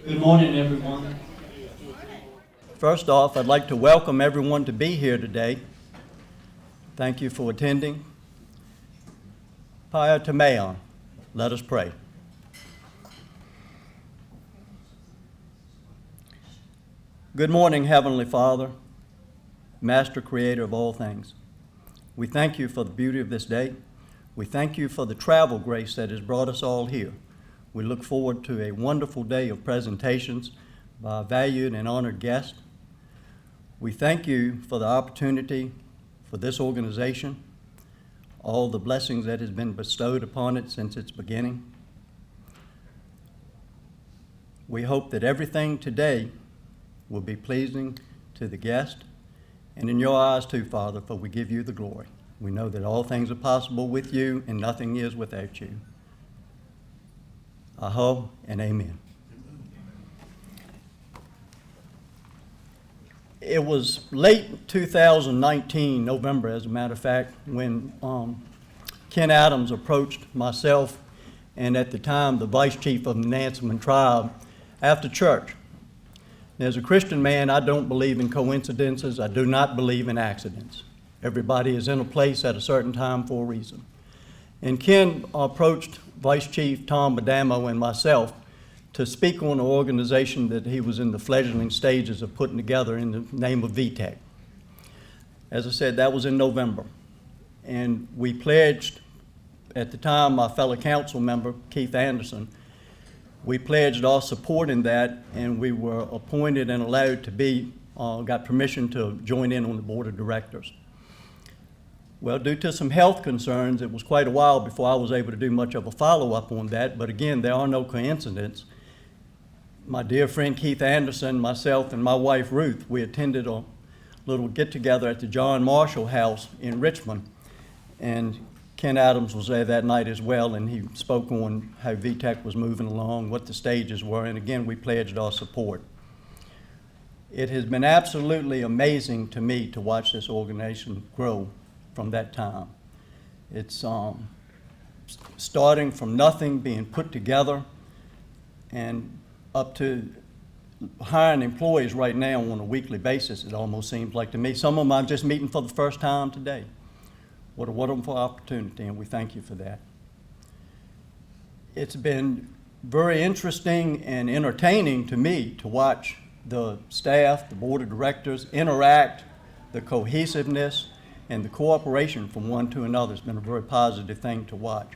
Good morning, everyone. First off, I'd like to welcome everyone to be here today. Thank you for attending. Paya Tamayon, let us pray. Good morning, Heavenly Father, Master Creator of all things. We thank you for the beauty of this day. We thank you for the travel grace that has brought us all here. We look forward to a wonderful day of presentations by valued and honored guests. We thank you for the opportunity for this organization, all the blessings that has been bestowed upon it since its beginning. We hope that everything today will be pleasing to the guest and in your eyes too, Father, for we give you the glory. We know that all things are possible with you and nothing is without you. Aho and amen. It was late 2019, November as a matter of fact, when Ken Adams approached myself and at the time the vice chief of the Nansemond tribe after church. As a Christian man, I don't believe in coincidences. I do not believe in accidents. Everybody is in a place at a certain time for a reason. And Ken approached Vice Chief Tom Badamo and myself to speak on an organization that he was in the fledgling stages of putting together in the name of VTEC. As I said, that was in November. And we pledged, at the time, my fellow council member, Keith Anderson, we pledged our support in that, and we were appointed and allowed to be, got permission to join in on the board of directors. Well, due to some health concerns, it was quite a while before I was able to do much of a follow-up on that, but again, there are no coincidences. My dear friend Keith Anderson, myself, and my wife Ruth, we attended a little get-together at the John Marshall House in Richmond, and Ken Adams was there that night as well, and he spoke on how VTEC was moving along, what the stages were, and again, we pledged our support. It has been absolutely amazing to me to watch this organization grow from that time. It's starting from nothing, being put together, and up to hiring employees right now on a weekly basis, it almost seems like to me. Some of them I'm just meeting for the first time today. What a wonderful opportunity, and we thank you for that. It's been very interesting and entertaining to me to watch the staff, the board of directors interact, the cohesiveness, and the cooperation from one to another has been a very positive thing to watch.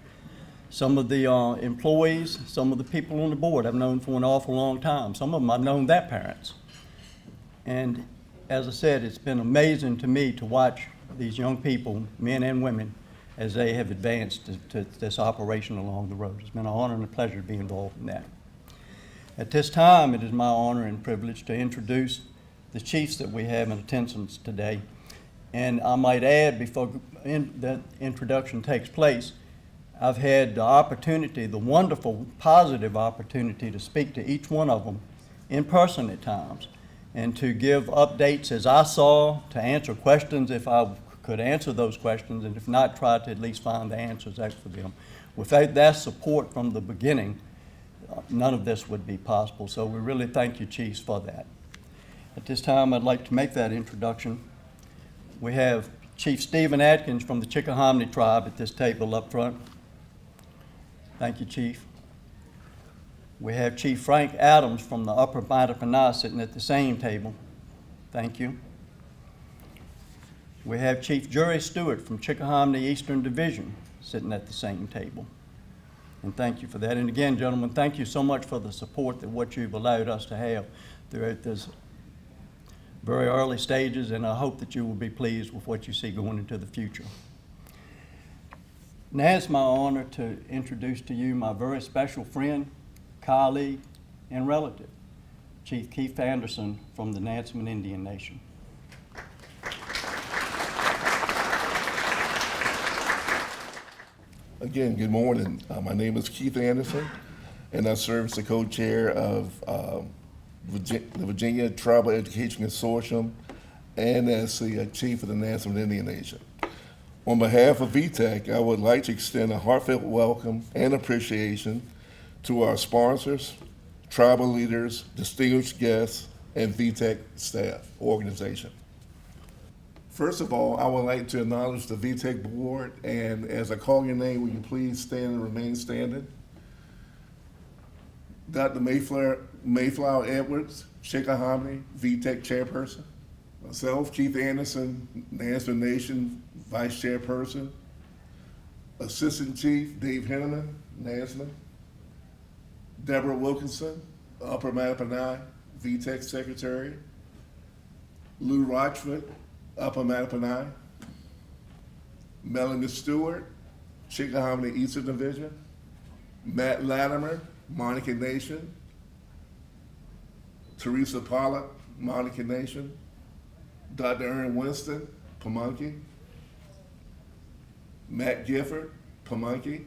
Some of the employees, some of the people on the board I've known for an awful long time. Some of them I've known their parents. And as I said, it's been amazing to me to watch these young people, men and women, as they have advanced to this operation along the road. It's been an honor and a pleasure to be involved in that. At this time, it is my honor and privilege to introduce the chiefs that we have in attendance today. And I might add, before that introduction takes place, I've had the opportunity, the wonderful, positive opportunity to speak to each one of them in person at times and to give updates as I saw, to answer questions if I could answer those questions, and if not, try to at least find the answers out for them. Without that support from the beginning, none of this would be possible. So we really thank you, chiefs, for that. At this time, I'd like to make that introduction. We have Chief Stephen Atkins from the Chickahominy tribe at this table up front. Thank you, Chief. We have Chief Frank Adams from the Upper Mattaponi sitting at the same table. Thank you. We have Chief Jerry Stewart from Chickahominy Eastern Division sitting at the same table. And thank you for that. And again, gentlemen, thank you so much for the support that what you've allowed us to have throughout this very early stages, and I hope that you will be pleased with what you see going into the future. Now it's my honor to introduce to you my very special friend, colleague, and relative, Chief Keith Anderson from the Nansemond Indian Nation. Again, good morning. My name is Keith Anderson, and I serve as the co-chair of the Virginia Tribal Education Consortium and as the chief of the Nansemond Indian Nation. On behalf of VTEC, I would like to extend a heartfelt welcome and appreciation to our sponsors, tribal leaders, distinguished guests, and VTEC staff organization. First of all, I would like to acknowledge the VTEC Board, and as I call your name, will you please stand and remain standing? Dr. Mayflower Edwards, Chickahominy, VTEC Chairperson. Myself, Keith Anderson, Nansman Nation Vice Chairperson. Assistant Chief Dave Henneman, Nansman. Deborah Wilkinson, Upper Mattaponi, VTEC Secretary. Lou Rochford, Upper Mattaponi. Melanie Stewart, Chickahominy Eastern Division. Matt Latimer, Monica Nation. Teresa Pollock, Monica Nation. Dr. Aaron Winston, Pamunkey. Matt Gifford, Pamunkey.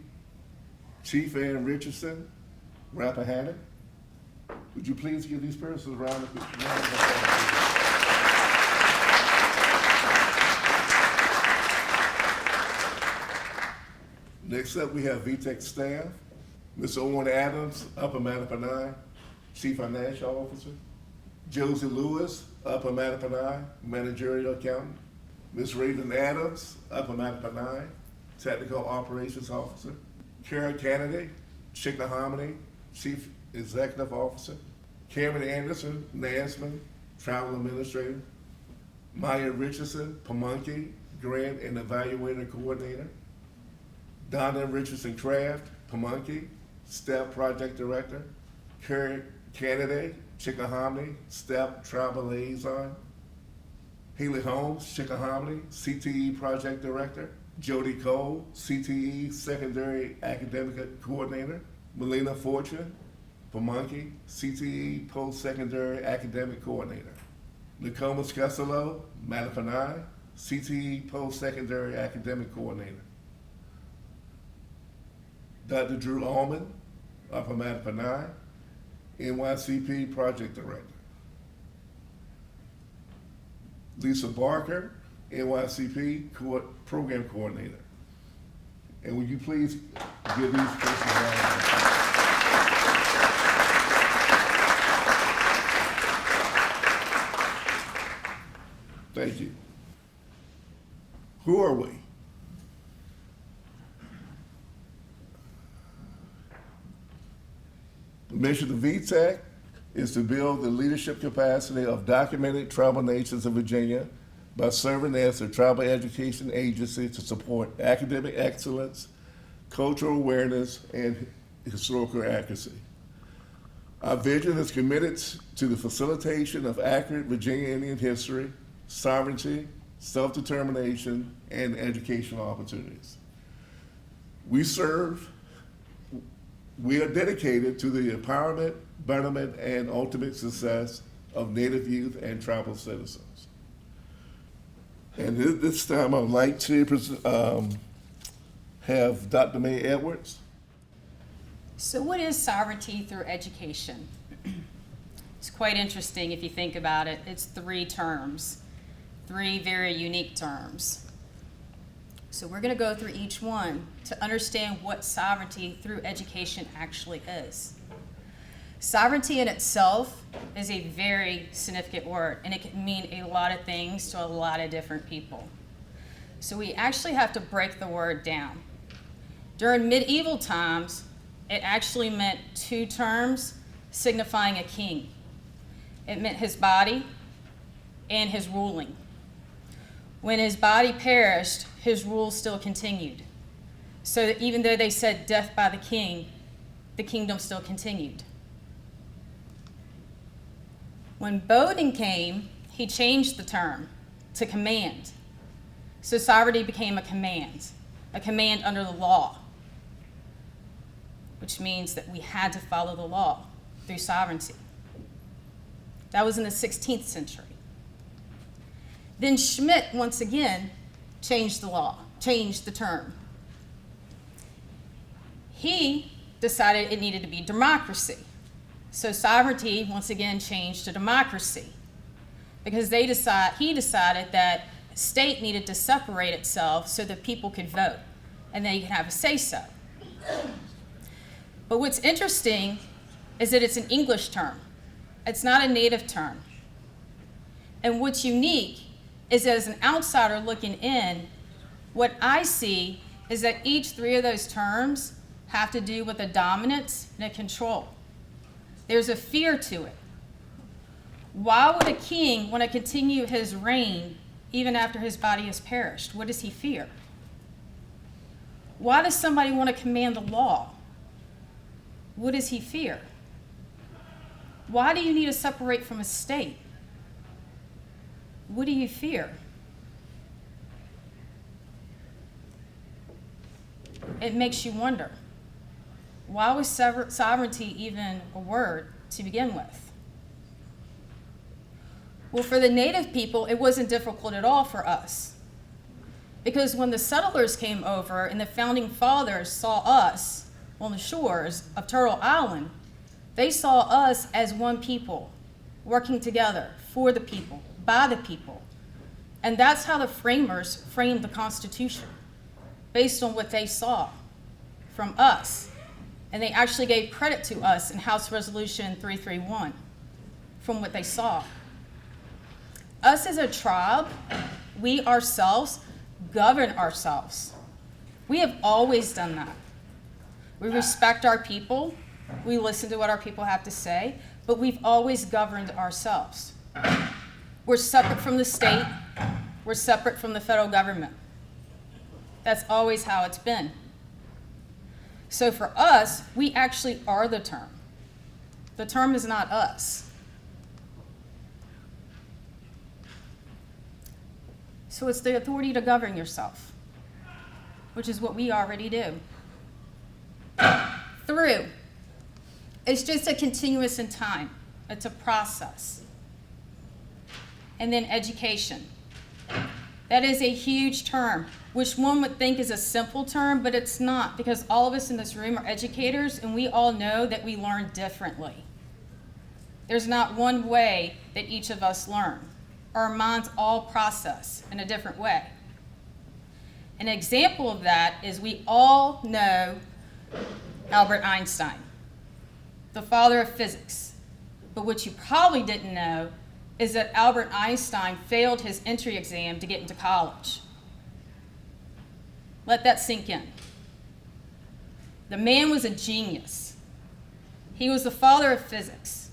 Chief Ann Richardson, Rappahannock. Would you please give these persons a round of applause? Next up, we have VTEC staff. Mr. Owen Adams, Upper Mattaponi, Chief Financial Officer. Josie Lewis, Upper Mattaponi, Managerial Accountant. Ms. Raven Adams, Upper Mattaponi, Technical Operations Officer. Karen Kennedy, Chickahominy, Chief Executive Officer. Cameron Anderson, Nansman, Travel Administrator. Maya Richardson, Pamunkey, Grant and Evaluator Coordinator. Donna Richardson Craft, Pamunkey, Staff Project Director. Karen Kennedy, Chickahominy, Staff Travel Liaison. Haley Holmes, Chickahominy, CTE Project Director. Jody Cole, CTE Secondary Academic Coordinator. Melina Fortune, Pamunkey, CTE Post-Secondary Academic Coordinator. Nicole Scasolo, Mattaponi, CTE Post-Secondary Academic Coordinator. Dr. Drew Allman, Upper Mattaponi, NYCP Project Director. Lisa Barker, NYCP Program Coordinator. And would you please give these persons a round of applause? Thank you. Who are we? The mission of VTEC is to build the leadership capacity of documented tribal nations of Virginia by serving as a tribal education agency to support academic excellence, cultural awareness, and historical accuracy. Our vision is committed to the facilitation of accurate Virginia Indian history, sovereignty, self-determination, and educational opportunities. We are dedicated to the empowerment, betterment, and ultimate success of Native youth and tribal citizens. And this time I'd like to have Dr. May Edwards. So what is sovereignty through education? It's quite interesting if you think about it. It's 3 terms, 3 very unique terms. So we're going to go through each one to understand what sovereignty through education actually is. Sovereignty in itself is a very significant word, and it can mean a lot of things to a lot of different people. So we actually have to break the word down. During medieval times, it actually meant 2 terms signifying a king. It meant his body and his ruling. When his body perished, his rule still continued. So that even though they said death by the king, the kingdom still continued. When Bowdoin came, he changed the term to command. So sovereignty became a command under the law, which means that we had to follow the law through sovereignty. That was in the 16th century. Then Schmidt, once again, changed the term. He decided it needed to be democracy. So sovereignty, once again, changed to democracy because he decided that the state needed to separate itself so that people could vote and they could have a say-so. But what's interesting is that it's an English term. It's not a native term. And what's unique is that as an outsider looking in, what I see is that each three of those terms have to do with a dominance and a control. There's a fear to it. Why would a king want to continue his reign even after his body has perished? What does he fear? Why does somebody want to command the law? What does he fear? Why do you need to separate from a state? What do you fear? It makes you wonder, why was sovereignty even a word to begin with? Well, for the native people, it wasn't difficult at all for us. Because when the settlers came over and the founding fathers saw us on the shores of Turtle Island, they saw us as one people, working together for the people, by the people. And that's how the framers framed the Constitution, based on what they saw from us. And they actually gave credit to us in House Resolution 331 from what they saw. Us as a tribe, we ourselves govern ourselves. We have always done that. We respect our people. We listen to what our people have to say, but we've always governed ourselves. We're separate from the state. We're separate from the federal government. That's always how it's been. So for us, we actually are the term. The term is not us. So it's the authority to govern yourself, which is what we already do. Through. It's just a continuous in time. It's a process. And then education. That is a huge term, which one would think is a simple term, but it's not, because all of us in this room are educators, and we all know that we learn differently. There's not one way that each of us learn. Our minds all process in a different way. An example of that is we all know Albert Einstein, the father of physics. But what you probably didn't know is that Albert Einstein failed his entry exam to get into college. Let that sink in. The man was a genius. He was the father of physics,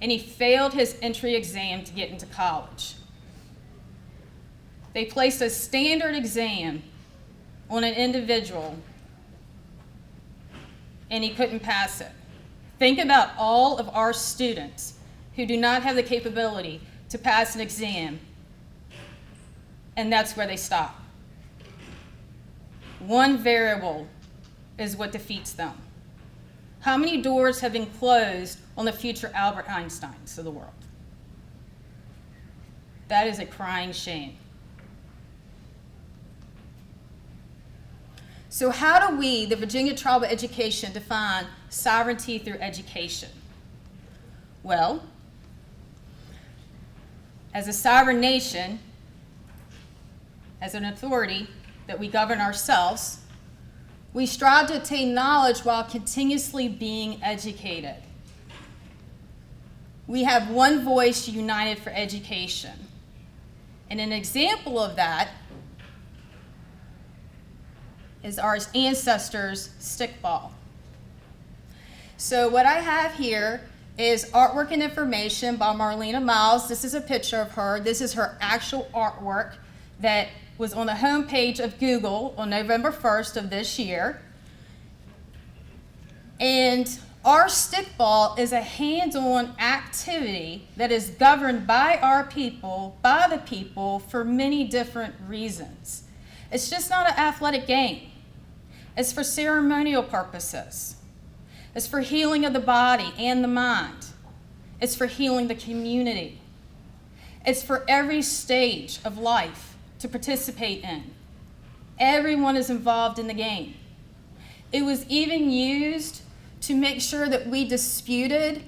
and he failed his entry exam to get into college. They placed a standard exam on an individual, and he couldn't pass it. Think about all of our students who do not have the capability to pass an exam, and that's where they stop. One variable is what defeats them. How many doors have been closed on the future Albert Einsteins of the world? That is a crying shame. So how do we, the Virginia Tribal Education, define sovereignty through education? Well, as a sovereign nation, as an authority that we govern ourselves, we strive to attain knowledge while continuously being educated. We have one voice united for education. And an example of that is our ancestors' stickball. So what I have here is artwork and information by Marlena Miles. This is a picture of her. This is her actual artwork that was on the homepage of Google on November 1st of this year. And our stickball is a hands-on activity that is governed by our people, by the people, for many different reasons. It's just not an athletic game. It's for ceremonial purposes. It's for healing of the body and the mind. It's for healing the community. It's for every stage of life to participate in. Everyone is involved in the game. It was even used to make sure that we disputed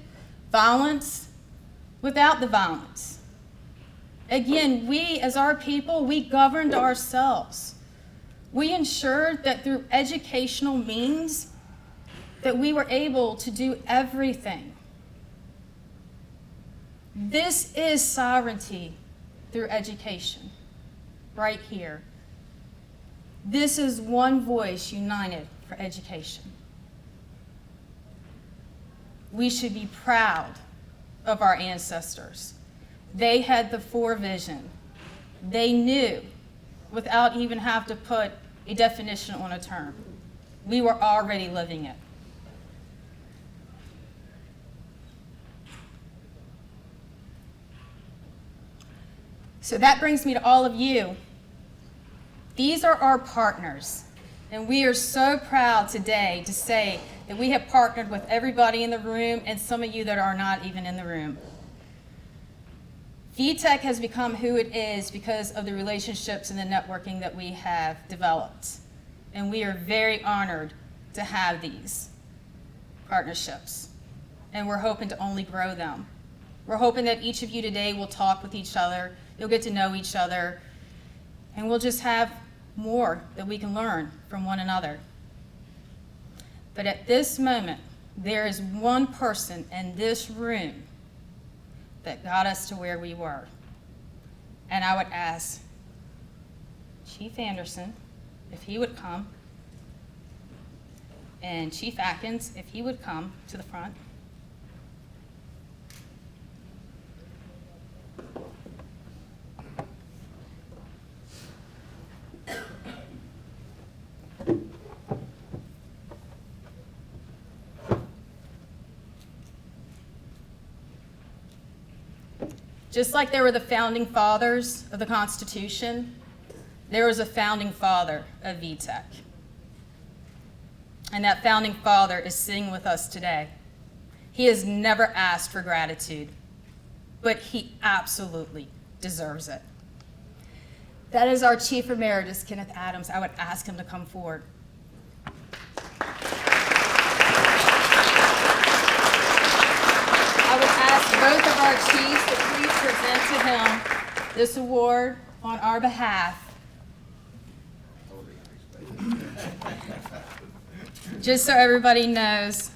violence without the violence. Again, we as our people, we governed ourselves. We ensured that through educational means, that we were able to do everything. This is sovereignty through education, right here. This is one voice united for education. We should be proud of our ancestors. They had the forevision. They knew without even have to put a definition on a term. We were already living it. So that brings me to all of you. These are our partners, and we are so proud today to say that we have partnered with everybody in the room and some of you that are not even in the room. VTEC has become who it is because of the relationships and the networking that we have developed. And we are very honored to have these partnerships. And we're hoping to only grow them. We're hoping that each of you today will talk with each other, you'll get to know each other, and we'll just have more that we can learn from one another. But at this moment, there is one person in this room that got us to where we were. And I would ask Chief Anderson if he would come, and Chief Atkins if he would come to the front. Just like there were the founding fathers of the Constitution, there was a founding father of VTEC. And that founding father is sitting with us today. He has never asked for gratitude, but he absolutely deserves it. That is our Chief Emeritus, Kenneth Adams. I would ask him to come forward. I would ask both of our chiefs to please present to him this award on our behalf. Just so everybody knows,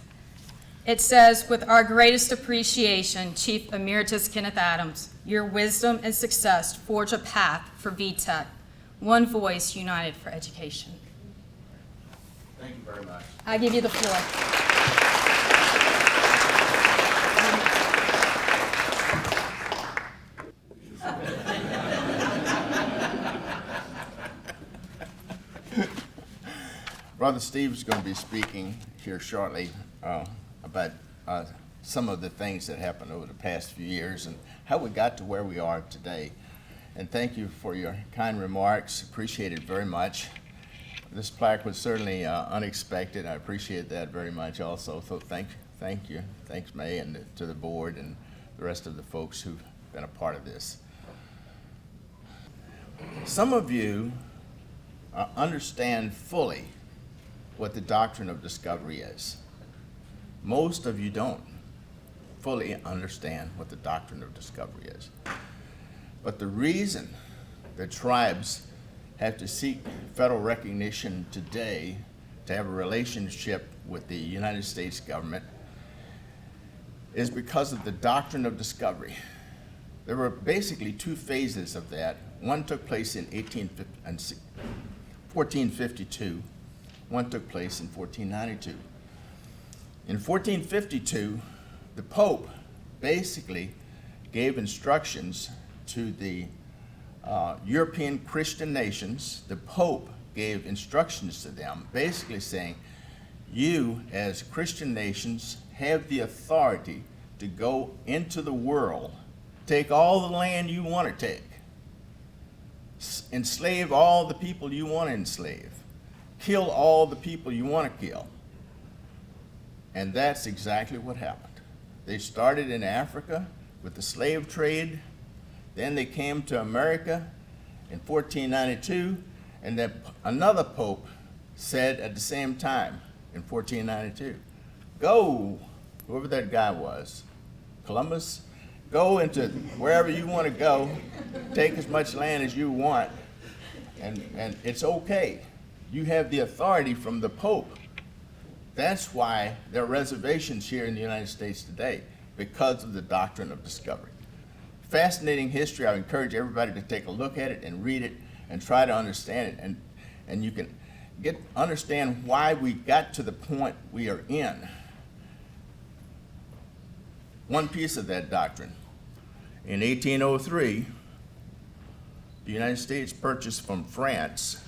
it says, with our greatest appreciation, Chief Emeritus Kenneth Adams, your wisdom and success forge a path for VTEC, one voice united for education. Thank you very much. I give you the floor. Brother Steve is going to be speaking here shortly about some of the things that happened over the past few years and how we got to where we are today. And thank you for your kind remarks. Appreciate it very much. This plaque was certainly unexpected. I appreciate that very much also. So thank you. Thanks, May, and to the board and the rest of the folks who've been a part of this. Some of you understand fully what the doctrine of discovery is. Most of you don't fully understand what the doctrine of discovery is. But the reason that tribes have to seek federal recognition today to have a relationship with the United States government is because of the doctrine of discovery. There were basically two phases of that. One took place in 1452. One took place in 1492. In 1452, the Pope basically gave instructions to the European Christian nations. The Pope gave instructions to them, basically saying, you as Christian nations have the authority to go into the world, take all the land you want to take, enslave all the people you want to enslave, kill all the people you want to kill. And that's exactly what happened. They started in Africa with the slave trade, then they came to America in 1492, and then another pope said at the same time in 1492, go, whoever that guy was, Columbus, go into wherever you want to go, take as much land as you want, and it's okay. You have the authority from the Pope That's why there are reservations here in the United States today, because of the doctrine of discovery. Fascinating history. I encourage everybody to take a look at it and read it and try to understand it, and you can understand why we got to the point we are in. One piece of that doctrine. In 1803, the United States purchased from France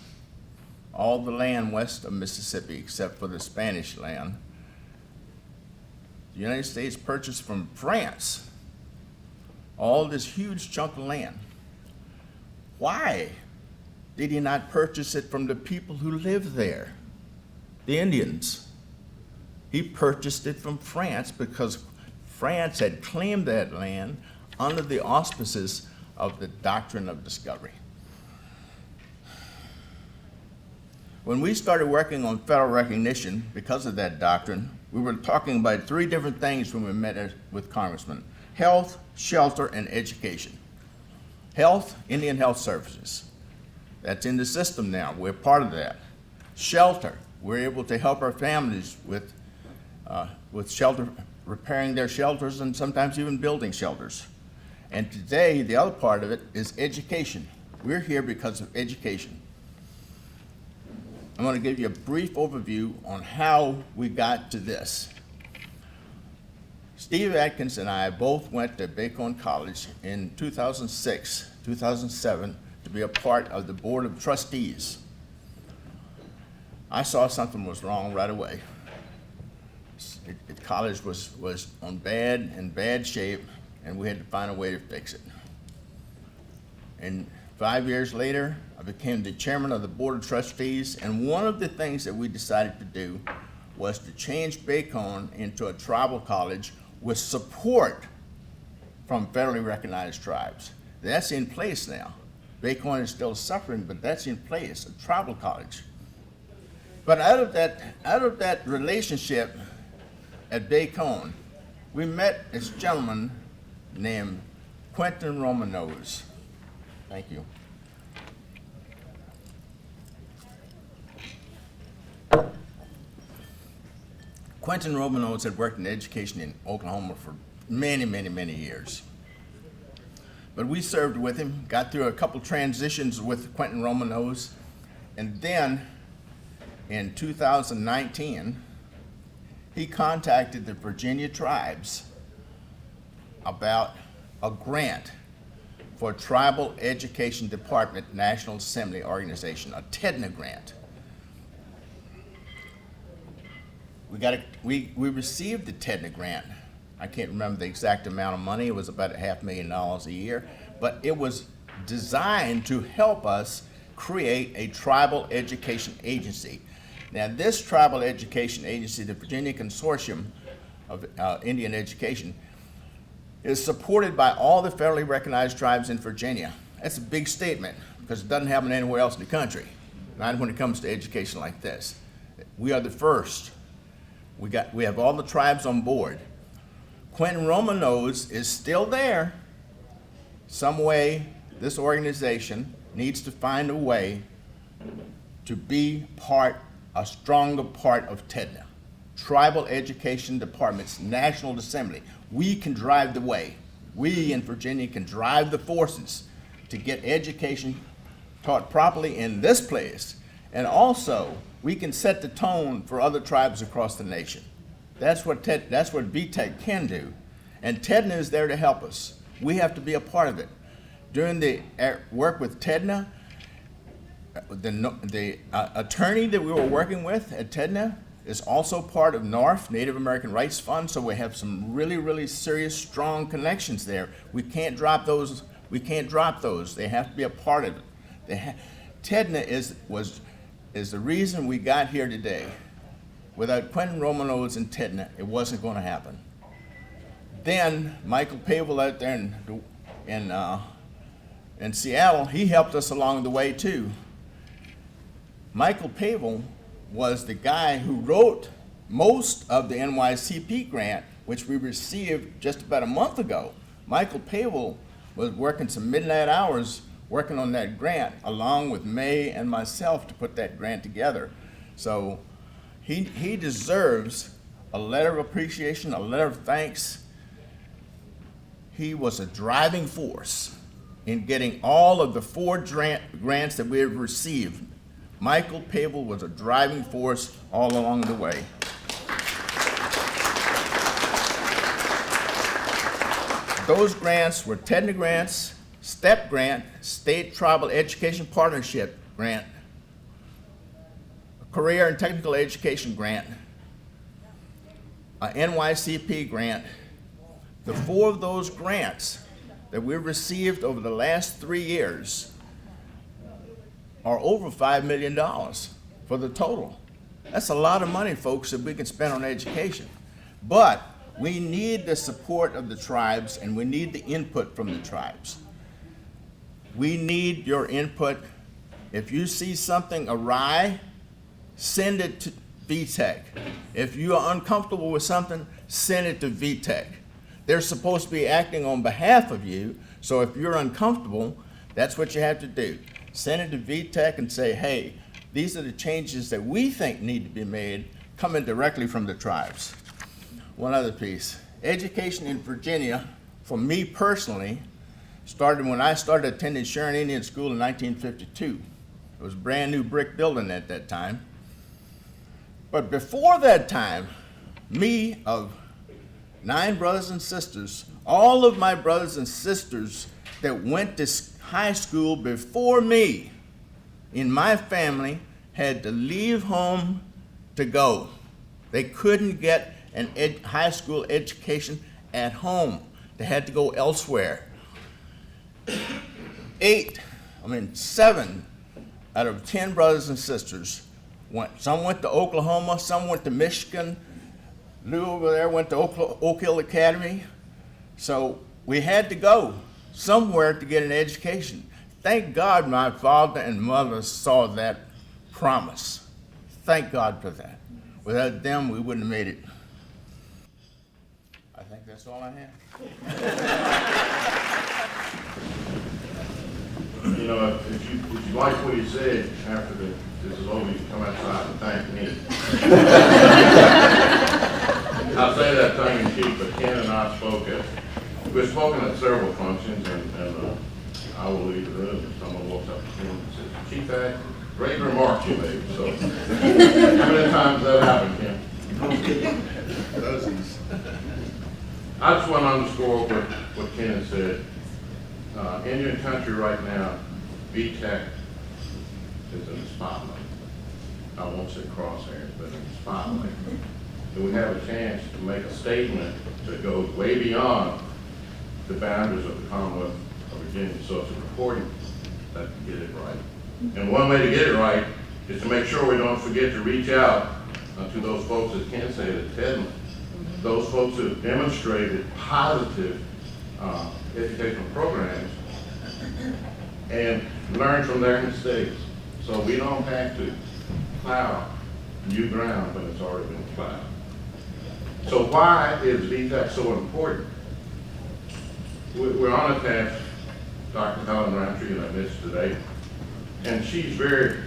all the land west of Mississippi except for the Spanish land. The United States purchased from France all this huge chunk of land. Why did he not purchase it from the people who live there, the Indians? He purchased it from France because France had claimed that land under the auspices of the doctrine of discovery. When we started working on federal recognition because of that doctrine, we were talking about three different things when we met with Congressmen: health, shelter, and education. Health, Indian Health Services. That's in the system now. We're part of that. Shelter, we're able to help our families with shelter, repairing their shelters, and sometimes even building shelters. And today, the other part of it is education. We're here because of education. I'm going to give you a brief overview on how we got to this. Steve Atkins and I both went to Bacone College in 2006, 2007 to be a part of the Board of Trustees. I saw something was wrong right away. College was in bad shape, and we had to find a way to fix it. And 5 years later, I became the chairman of the Board of Trustees, and one of the things that we decided to do was to change Bacone into a tribal college with support from federally recognized tribes. That's in place now. Bacone is still suffering, but that's in place, a tribal college. But out of that relationship at Bacone, we met this gentleman named Quentin Romanos. Thank you. Quentin Romanos had worked in education in Oklahoma for many years. But we served with him, got through a couple transitions with Quentin Romanos, and then in 2019, he contacted the Virginia tribes about a grant for Tribal Education Department National Assembly Organization, a TEDNA grant. We received the TEDNA grant. I can't remember the exact amount of money. It was about $500,000 a year, but it was designed to help us create a tribal education agency. Now, this tribal education agency, the Virginia Consortium of Indian Education, is supported by all the federally recognized tribes in Virginia. That's a big statement because it doesn't happen anywhere else in the country, not when it comes to education like this. We are the first. We have all the tribes on board. Quentin Romanos is still there. Some way, this organization needs to find a way to be a stronger part of TEDNA, Tribal Education Department's National Assembly. We can drive the way. We in Virginia can drive the forces to get education taught properly in this place, and also we can set the tone for other tribes across the nation. That's what VTEC can do, and TEDNA is there to help us. We have to be a part of it. During the work with TEDNA, the attorney that we were working with at TEDNA is also part of NARF, Native American Rights Fund, so we have some really serious, strong connections there. We can't drop those. They have to be a part of it. TEDNA is the reason we got here today. Without Quentin Romanos and TEDNA, it wasn't going to happen. Then Michael Pavel out there in Seattle, he helped us along the way too. Michael Pavel was the guy who wrote most of the NYCP grant, which we received just about a month ago. Michael Pavel was working some midnight hours working on that grant, along with May and myself, to put that grant together. So He deserves a letter of appreciation, a letter of thanks. He was a driving force in getting all of the 4 grants that we have received. Michael Pavel was a driving force all along the way. Those grants were TEDNA grants, STEP grant, State Tribal Education Partnership grant, a Career and Technical Education grant, a NYCP grant. The 4 of those grants that we've received over the last 3 years are over $5 million for the total. That's a lot of money, folks, that we can spend on education. But we need the support of the tribes, and we need the input from the tribes. We need your input. If you see something awry, send it to VTEC. If you are uncomfortable with something, send it to VTEC. They're supposed to be acting on behalf of you, so if you're uncomfortable, that's what you have to do. Send it to VTEC and say, hey, these are the changes that we think need to be made, coming directly from the tribes. One other piece. Education in Virginia, for me personally, started when I started attending Sharon Indian School in 1952. It was a brand new brick building at that time. But before that time, me of 9 brothers and sisters, all of my brothers and sisters that went to high school before me in my family had to leave home to go. They couldn't get an high school education at home. They had to go elsewhere. 7 out of 10 brothers and sisters went. Some went to Oklahoma, some went to Michigan. Lou over there went to Oak Hill Academy. So we had to go somewhere to get an education. Thank God my father and mother saw that promise. Thank God for that. Without them, we wouldn't have made it. I think that's all I have. You know, if you like what he said after this is over, you can come outside and thank me. I say that tongue in cheek, but Ken and I we've spoken at several functions, and I will leave the room if someone walks up to him and says, Chief, that great remarks you made. So, how many times that happened, Ken? Dozens. I just want to underscore what Ken has said. Indian country right now, VTEC is in the spotlight. I won't say crosshairs, but in the spotlight. And we have a chance to make a statement that goes way beyond the boundaries of the Commonwealth of Virginia. So it's important that we get it right. And one way to get it right is to make sure we don't forget to reach out to those folks that Ken said at TEDNA, those folks who have demonstrated positive educational programs and learn from their mistakes. So we don't have to plow new ground when it's already been plowed. So why is VTEC so important? We're honored to have Dr. Helen Roundtree in our midst today, and she's very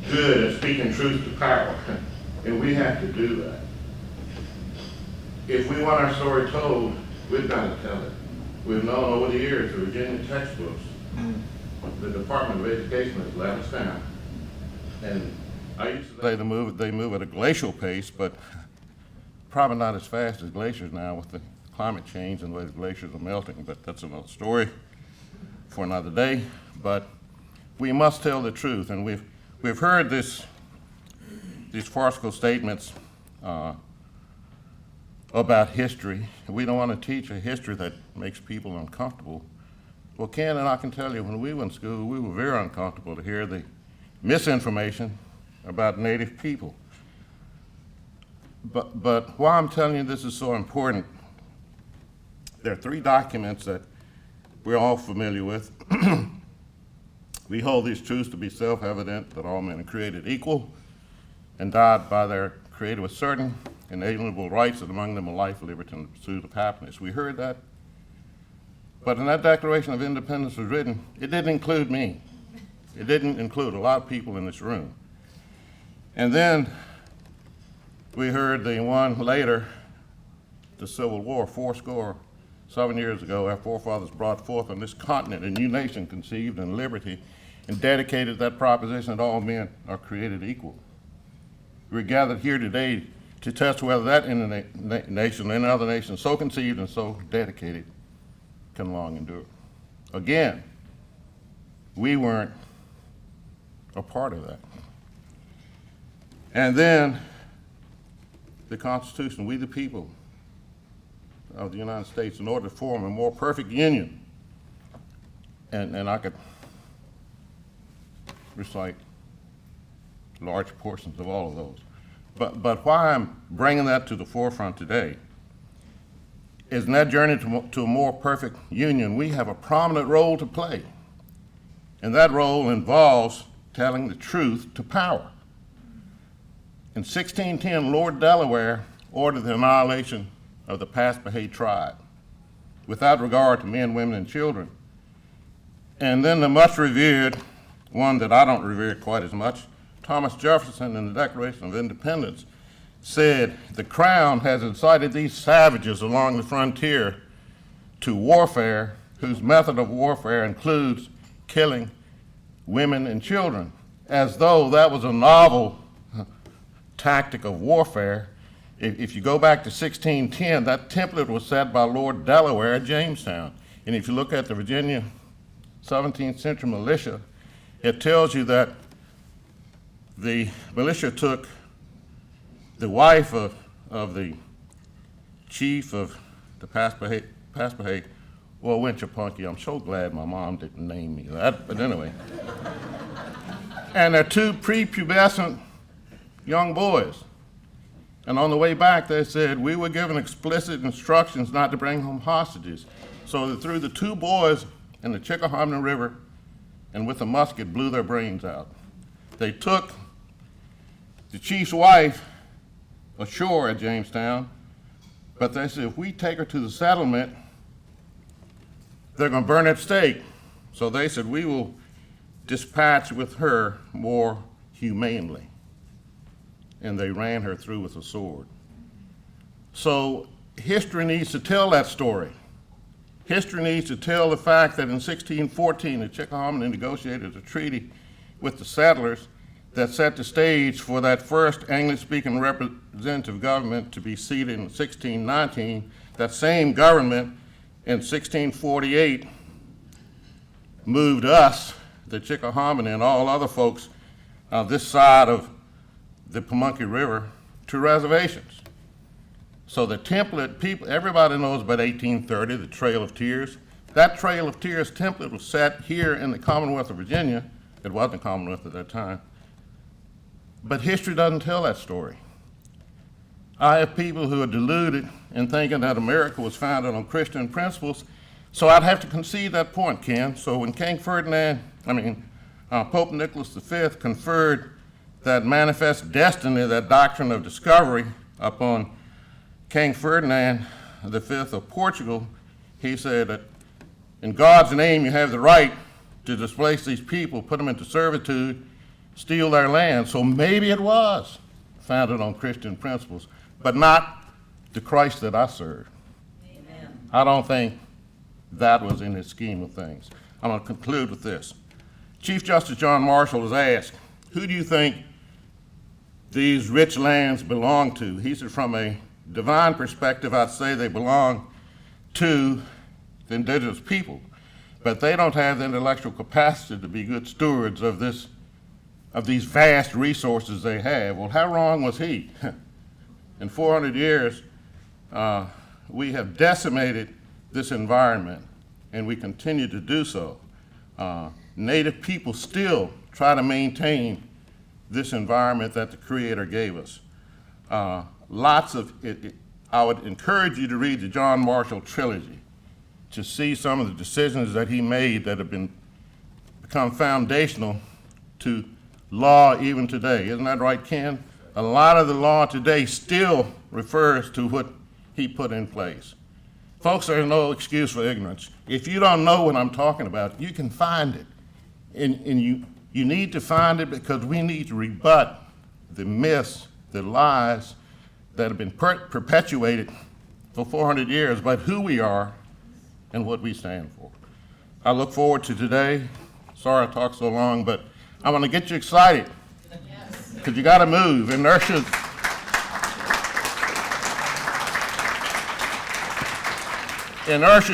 good at speaking truth to power, and we have to do that. If we want our story told, we've got to tell it. We've known over the years, the Virginia textbooks, the Department of Education has let us down. And I used to say they move at a glacial pace, but probably not as fast as glaciers now with the climate change and the way the glaciers are melting, but that's another story for another day. But we must tell the truth, and we've heard these farcical statements about history. We don't want to teach a history that makes people uncomfortable. Well, Ken and I can tell you, when we went to school, we were very uncomfortable to hear the misinformation about Native people. But why I'm telling you this is so important, there are 3 documents that we're all familiar with. We hold these truths to be self-evident, that all men are created equal, endowed by their Creator with certain inalienable rights, and among them a life, liberty, and the pursuit of happiness. We heard that. But when that Declaration of Independence was written, it didn't include me. It didn't include a lot of people in this room. And then we heard the one later, the Civil War, 7 years ago, our forefathers brought forth on this continent a new nation conceived in liberty and dedicated that proposition that all men are created equal. We're gathered here today to test whether that nation and other nations so conceived and so dedicated can long endure. Again, we weren't a part of that. And then the Constitution, we the people of the United States, in order to form a more perfect union, and I could recite large portions of all of those. But why I'm bringing that to the forefront today is in that journey to a more perfect union, we have a prominent role to play. And that role involves telling the truth to power. In 1610, Lord Delaware ordered the annihilation of the Paspahegh tribe without regard to men, women, and children. And then the much revered, one that I don't revere quite as much, Thomas Jefferson in the Declaration of Independence said, "The Crown has incited these savages along the frontier to warfare whose method of warfare includes killing women and children," as though that was a novel tactic of warfare. If you go back to 1610, that template was set by Lord Delaware at Jamestown. And if you look at the Virginia 17th century militia, it tells you that the militia took the wife of the chief of the Paspahegh. Well, Winchapunky, I'm so glad my mom didn't name me that, but anyway. And they're two prepubescent young boys. And on the way back, they said, "We were given explicit instructions not to bring home hostages." So they threw the two boys in the Chickahominy River and with a musket blew their brains out. They took the chief's wife ashore at Jamestown, but they said, if we take her to the settlement, they're going to burn at stake. So they said, we will dispatch with her more humanely. And they ran her through with a sword. So history needs to tell that story. History needs to tell the fact that in 1614, the Chickahominy negotiated a treaty with the settlers that set the stage for that first English-speaking representative government to be seated in 1619. That same government in 1648 moved us, the Chickahominy, and all other folks this side of the Pamunkey River to reservations. So the template, everybody knows about 1830, the Trail of Tears. That Trail of Tears template was set here in the Commonwealth of Virginia. It wasn't a Commonwealth at that time. But history doesn't tell that story. I have people who are deluded in thinking that America was founded on Christian principles, so I'd have to concede that point, Ken. So when Pope Nicholas V conferred that manifest destiny, that doctrine of discovery, upon King Ferdinand V of Portugal, he said that in God's name you have the right to displace these people, put them into servitude, steal their land. So maybe it was founded on Christian principles, but not the Christ that I serve. Amen. I don't think that was in his scheme of things. I'm going to conclude with this. Chief Justice John Marshall was asked, who do you think these rich lands belong to? He said, from a divine perspective, I'd say they belong to the indigenous people, but they don't have the intellectual capacity to be good stewards of these vast resources they have. Well, how wrong was he? In 400 years, we have decimated this environment, and we continue to do so. Native people still try to maintain this environment that the Creator gave us. I would encourage you to read the John Marshall trilogy to see some of the decisions that he made that have become foundational to law even today. Isn't that right, Ken? A lot of the law today still refers to what he put in place. Folks, there's no excuse for ignorance. If you don't know what I'm talking about, you can find it. And you need to find it because we need to rebut the myths, the lies that have been perpetuated for 400 years about who we are and what we stand for. I look forward to today. Sorry I talked so long, but I want to get you excited because you got to move. Inertia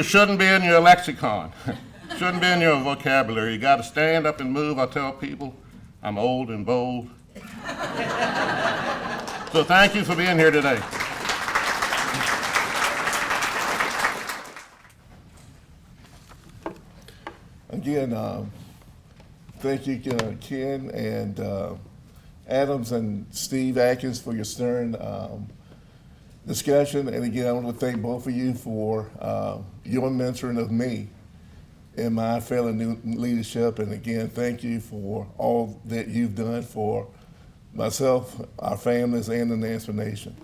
shouldn't be in your lexicon, shouldn't be in your vocabulary. You got to stand up and move. I tell people I'm old and bold. So thank you for being here today. Again, thank you, Ken and Adams and Steve Atkins for your stern discussion. And again, I want to thank both of you for your mentoring of me in my fairly new leadership. And again, thank you for all that you've done for myself, our families, and the Nashville Nation.